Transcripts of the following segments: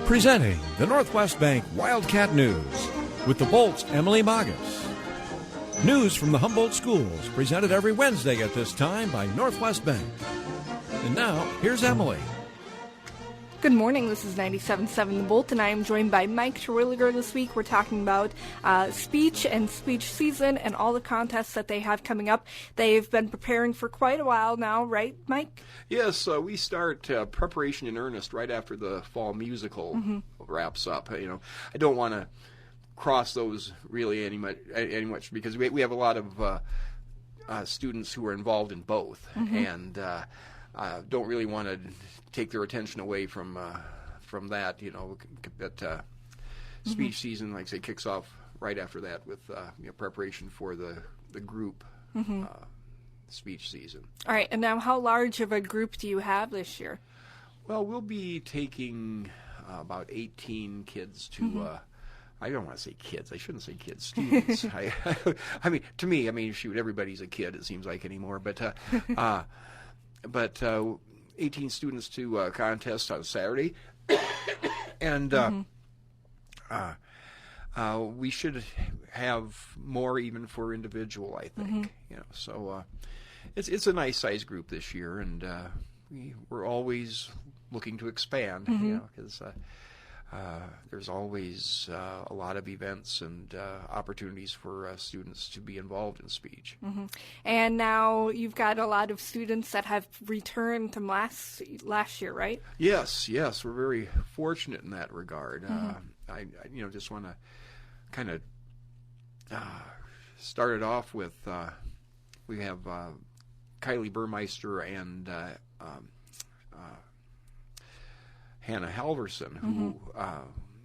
Presenting the Northwest Bank Wildcat News with the Bolt's Emily Magas. News from the Humboldt schools presented every Wednesday at this time by Northwest Bank. And now, here's Emily. Good morning, this is 97.7 The Bolt, and I am joined by Mike Terwilliger this week. We're talking about speech and speech season and all the contests that they have coming up. They've been preparing for quite a while now, right, Mike? Yes, we start preparation in earnest right after the fall musical wraps up. I don't want to cross those really any much because we have a lot of students who are involved in both, and don't really want to take their attention away from that. But speech season, like I say, kicks off right after that with preparation for the group speech season. All right, and now how large of a group do you have this year? Well, we'll be taking about 18 kids to. I don't want to say kids. I shouldn't say kids. Students. I mean, to me, shoot, everybody's a kid. It seems like anymore. But 18 students to a contest on Saturday, and we should have more even for individual. I think so. It's a nice size group this year, and we're always looking to expand. Because there's always a lot of events and opportunities for students to be involved in speech. And now you've got a lot of students that have returned from last year, right? Yes, we're very fortunate in that regard. I just want to kind of start it off with we have Kylie Burmeister and Hannah Halverson, who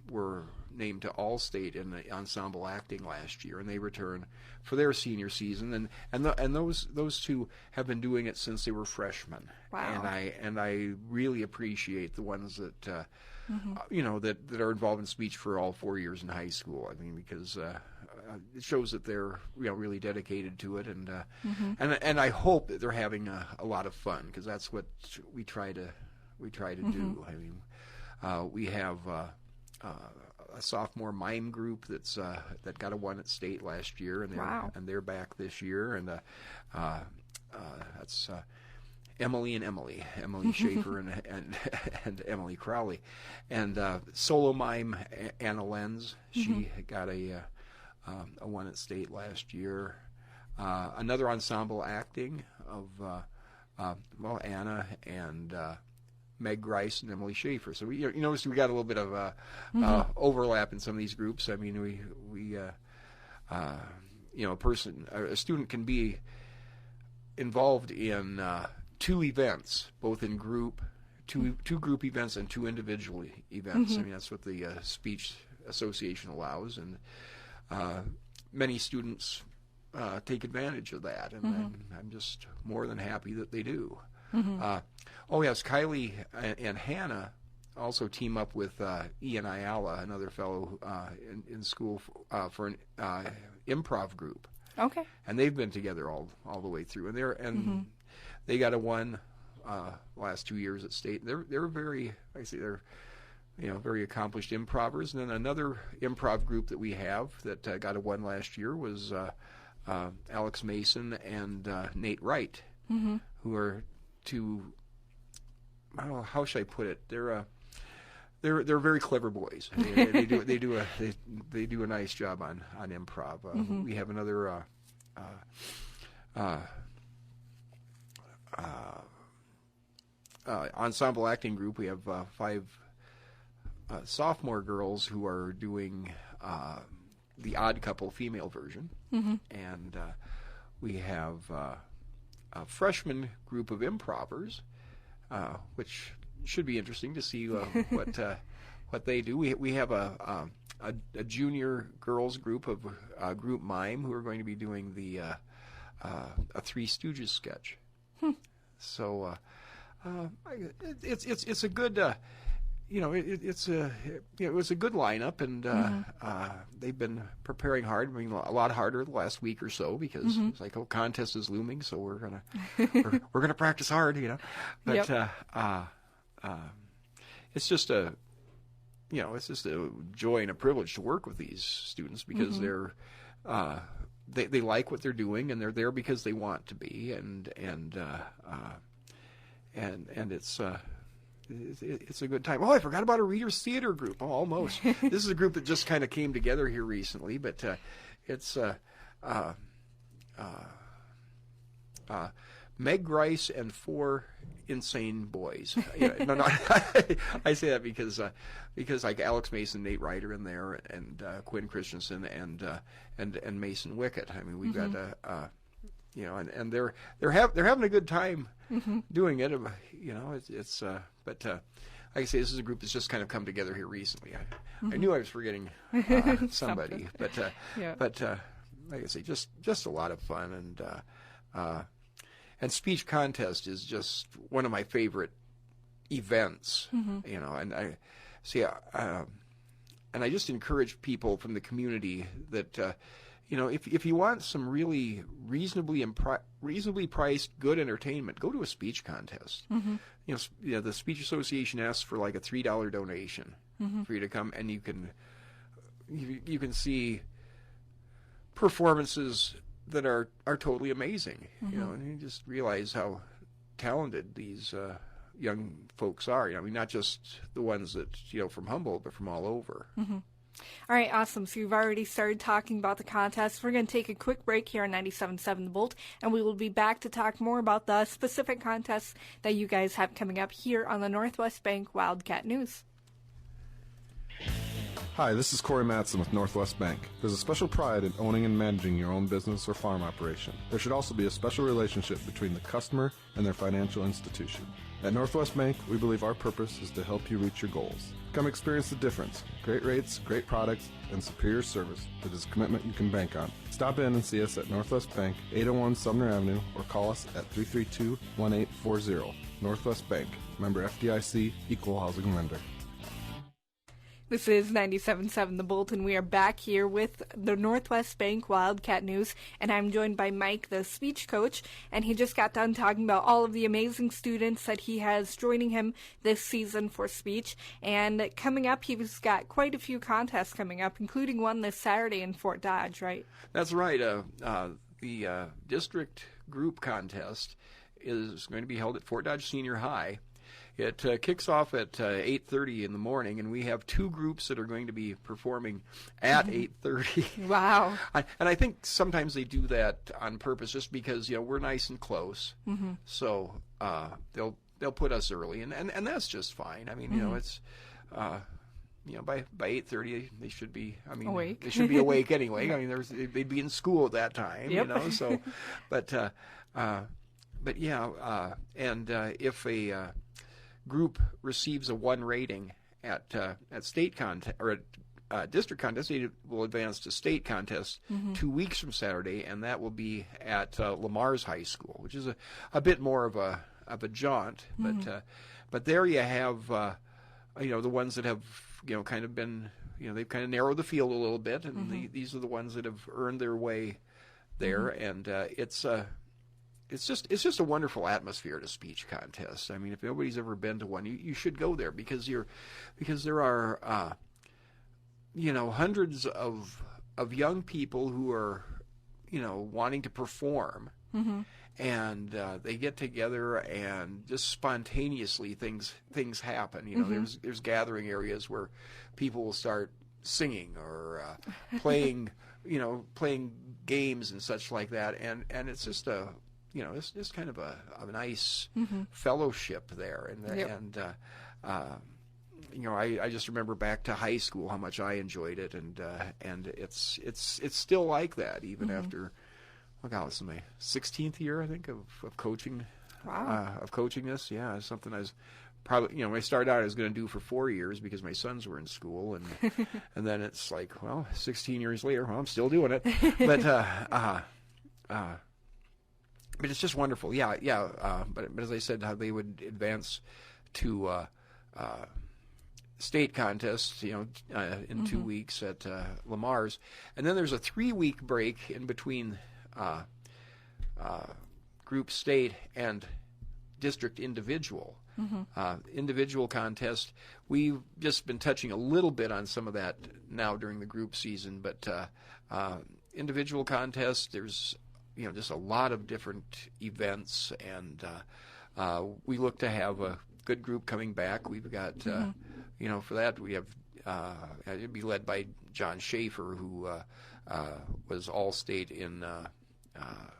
were named to All-State in the ensemble acting last year, and they return for their senior season. And those two have been doing it since they were freshmen. Wow. And I really appreciate the ones that that are involved in speech for all 4 years in high school. I mean, because it shows that they're really dedicated to it, and I hope that they're having a lot of fun, because that's what we try to do. I mean, we have a sophomore mime group that got a one at state last year, and they're back this year, and that's Emily Schaefer and Emily Crowley, and solo mime Anna Lenz. She got a one at state last year. Another ensemble acting of Anna and Meg Grice and Emily Schaefer. So we noticed we got a little bit of overlap in some of these groups. I mean, we a student can be involved in two events, both in group, two group events and two individual events. I mean, that's what the Speech Association allows, and many students take advantage of that, and I'm just more than happy that they do. Yes, Kylie and Hannah also team up with Ian Ayala, another fellow in school for an improv group. Okay. And they've been together all the way through, and they got a one last 2 years at state. They're very, they're very accomplished improvers. And then another improv group that we have that got a one last year was Alex Mason and Nate Wright, who are two. How should I put it? They're very clever boys. They do a nice job on improv. We have another ensemble acting group. We have 5 sophomore girls who are doing the Odd Couple female version, and we have a freshman group of improvers, which should be interesting to see what they do. We have a junior girls group of group mime who are going to be doing the a Three Stooges sketch. So it's a good it was a good lineup, and they've been preparing hard. I mean, a lot harder the last week or so, because it's like, contest is looming, so we're gonna practice hard, But it's just it's just a joy and a privilege to work with these students because they're they like what they're doing, and they're there because they want to be, and it's a good time. Oh, I forgot about a readers theater group. Oh, almost. This is a group that just kind of came together here recently, but it's Meg Grice and 4 insane boys. No, I say that because like Alex Mason, Nate Ryder in there, and Quinn Christensen and Mason Wickett. I mean, we've got and they're having a good time doing it. But like I say, this is a group that's just kind of come together here recently. I knew I was forgetting somebody, but like I say, just a lot of fun, and speech contest is just one of my favorite events. And I see, and I just encourage people from the community that if you want some really reasonably priced good entertainment, go to a speech contest. The Speech Association asks for like a $3 donation for you to come, and you can see performances that are totally amazing. And you just realize how talented these young folks are. I mean, not just the ones that from Humboldt, but from all over. All right, awesome. So you've already started talking about the contest. We're going to take a quick break here on 97.7 The Bolt, and we will be back to talk more about the specific contests that you guys have coming up here on the Northwest Bank Wildcat News. Hi, this is Corey Matson with Northwest Bank. There's a special pride in owning and managing your own business or farm operation. There should also be a special relationship between the customer and their financial institution. At Northwest Bank, we believe our purpose is to help you reach your goals. Come experience the difference. Great rates, great products, and superior service that is a commitment you can bank on. Stop in and see us at Northwest Bank, 801 Sumner Avenue, or call us at 332-1840. Northwest Bank, member FDIC, equal housing lender. This is 97.7 The Bolt, and we are back here with the Northwest Bank Wildcat News, and I'm joined by Mike, the speech coach, and he just got done talking about all of the amazing students that he has joining him this season for speech, and coming up, he's got quite a few contests coming up, including one this Saturday in Fort Dodge, right? That's right. The district group contest is going to be held at Fort Dodge Senior High. It kicks off at 8:30 in the morning, and we have 2 groups that are going to be performing at 8:30. Wow! And I think sometimes they do that on purpose, just because we're nice and close. So they'll put us early, and that's just fine. I mean, it's by 8:30 they should be. I mean, awake. They should be awake anyway. I mean, they'd be in school at that time. Yep. So, but yeah, and if a group receives a 1 rating at state contest or at district contest, they will advance to state contest 2 weeks from Saturday, and that will be at Lamar's High School, which is a bit more of a jaunt. But there you have the ones that have kind of been they've kind of narrowed the field a little bit, and these are the ones that have earned their way there, and it's just a wonderful atmosphere at a speech contest. I mean, if nobody's ever been to one, you should go there because there are hundreds of young people who are wanting to perform, and they get together and just spontaneously things happen. There's gathering areas where people will start singing or playing games and such like that, and it's just it's just kind of a nice fellowship there, I just remember back to high school how much I enjoyed it, and it's still like that even after, this is my 16th year I think of coaching. Wow. Of coaching this, yeah, it's something I was probably when I started out I was going to do for 4 years because my sons were in school, and then it's like 16 years later, I'm still doing it, but it's just wonderful, but as I said, how they would advance to state contests, in 2 weeks at Lamar's, and then there's a 3-week break in between group state and district individual. Individual contest, we've just been touching a little bit on some of that now during the group season, but individual contest, there's just a lot of different events, and we look to have a good group coming back. We've got, for that we have, it'd be led by John Schaefer, who was All-State in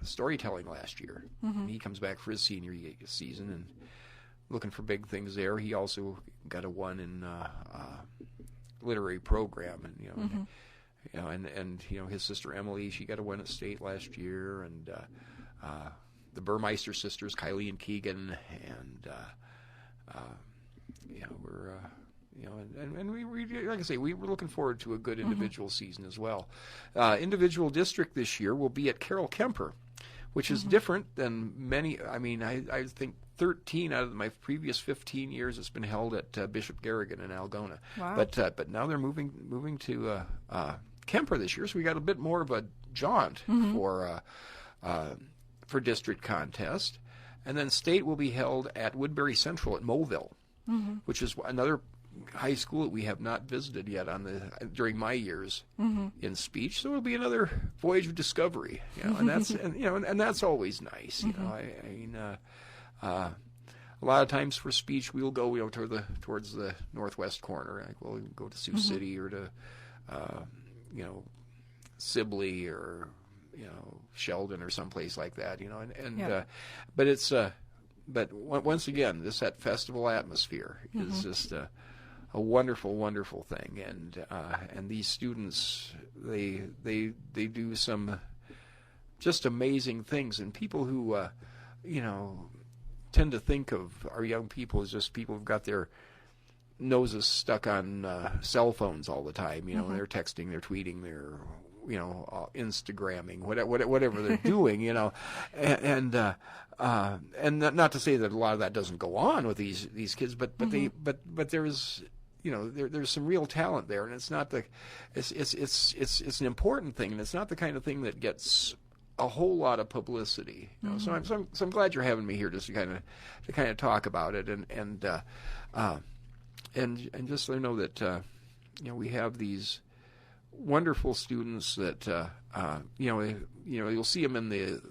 storytelling last year. He comes back for his senior season and looking for big things there. He also got a one in literary program, and his sister Emily, she got a win at state last year, and the Burmeister sisters, Kylie and Keegan, and we're we like I say, we're looking forward to a good individual season as well. Individual district this year will be at Carroll Kemper, which is different than many. I mean, I think 13 out of my previous 15 years it's been held at Bishop Garrigan in Algona. Wow. But now they're moving to Kemper this year, so we got a bit more of a jaunt for district contest. And then state will be held at Woodbury Central at Mobile, which is another high school that we have not visited yet during my years in speech. So it'll be another voyage of discovery, and that's always nice. I mean, a lot of times for speech we'll go towards the northwest corner. Like we'll go to Sioux City or to Sibley or Sheldon or someplace like that. But it's but once again, that festival atmosphere is just a wonderful, wonderful thing, and these students they do some just amazing things, and people who tend to think of our young people as just people who've got their noses stuck on cell phones all the time. They're texting, they're tweeting, they're Instagramming, whatever they're doing, and not to say that a lot of that doesn't go on with these kids, but there's there's some real talent there, and it's an important thing, and it's not the kind of thing that gets a whole lot of publicity. So I'm glad you're having me here just to kind of talk about it, and just so you know that we have these wonderful students that you'll see them in the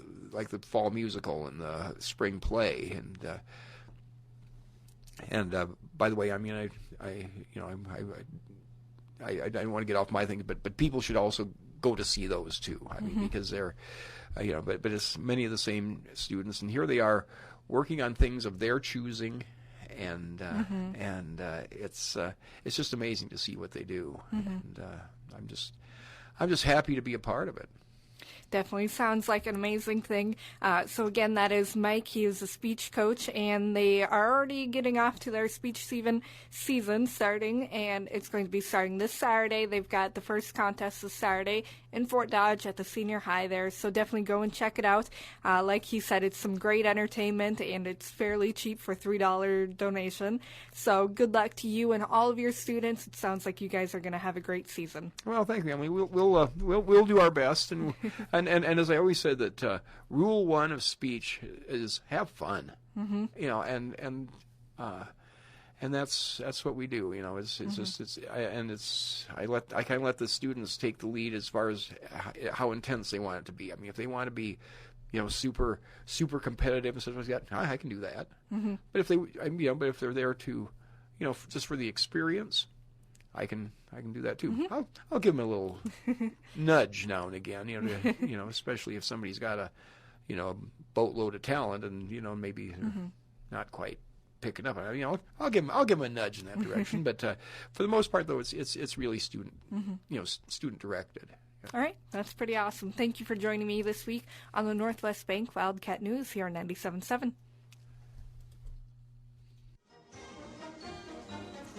fall musical and the spring play, and by the way, I mean I don't want to get off my thing, but people should also go to see those too. I mean, because they're but it's many of the same students, and here they are working on things of their choosing. And it's just amazing to see what they do, and I'm just happy to be a part of it. Definitely sounds like an amazing thing. So again, that is Mike. He is a speech coach, and they are already getting off to their speech season starting, and it's going to be starting this Saturday. They've got the first contest this Saturday in Fort Dodge at the senior high there, so definitely go and check it out. Like he said, it's some great entertainment, and it's fairly cheap for $3 donation. So good luck to you and all of your students. It sounds like you guys are going to have a great season. Well, thank you, Emily. We'll do our best, and as I always said, that rule one of speech is have fun. And that's what we do. I kind of let the students take the lead as far as how intense they want it to be. I mean, if they want to be, super competitive and stuff like that, I can do that. But if they're there to, just for the experience, I can do that too. I'll give them a little nudge now and again, especially if somebody's got a boatload of talent and maybe not quite picking up. I'll give them a nudge in that direction. But for the most part, though, it's really student student directed. All right, that's pretty awesome. Thank you for joining me this week on the Northwest Bank Wildcat News here on 97.7.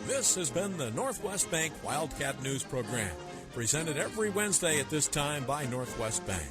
This has been the Northwest Bank Wildcat News Program, presented every Wednesday at this time by Northwest Bank.